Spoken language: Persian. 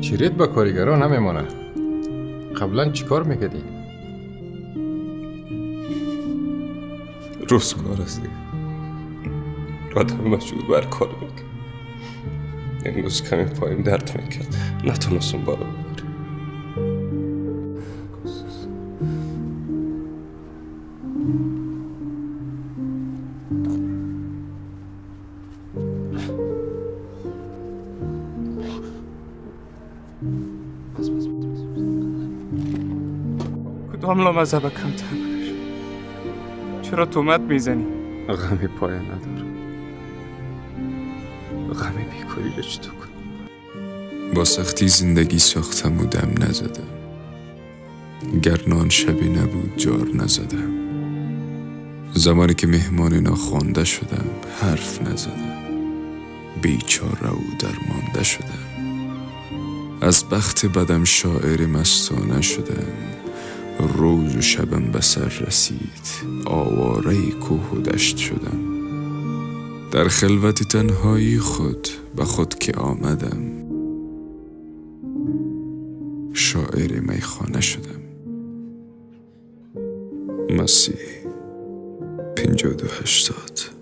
چیریت با کارگران نمیمانه. قبلا چیکار میکردی؟ روزگار است دیگه. آدم مجبور بر کار میکرد. امروز کمی پایم درد میکرد، نتونستم بالا ببرم. کدام لامذهب کمتر بودش؟ چرا تهمت میزنی؟ غمی پایه نداره. غمی بیکاری رو چطور کنم؟ با سختی زندگی ساختم و دم نزدم. گر نان شبی نبود جار نزدم. زمانی که مهمان ناخوانده شدم حرف نزدم. بیچاره و درمانده شدم. از بخت بدم شاعر مستانه شدم. روز و شبم به سر رسید، آواره کوه و دشت شدم. در خلوت تنهایی خود به خود که آمدم، شاعر میخانه شدم. مسیح 5280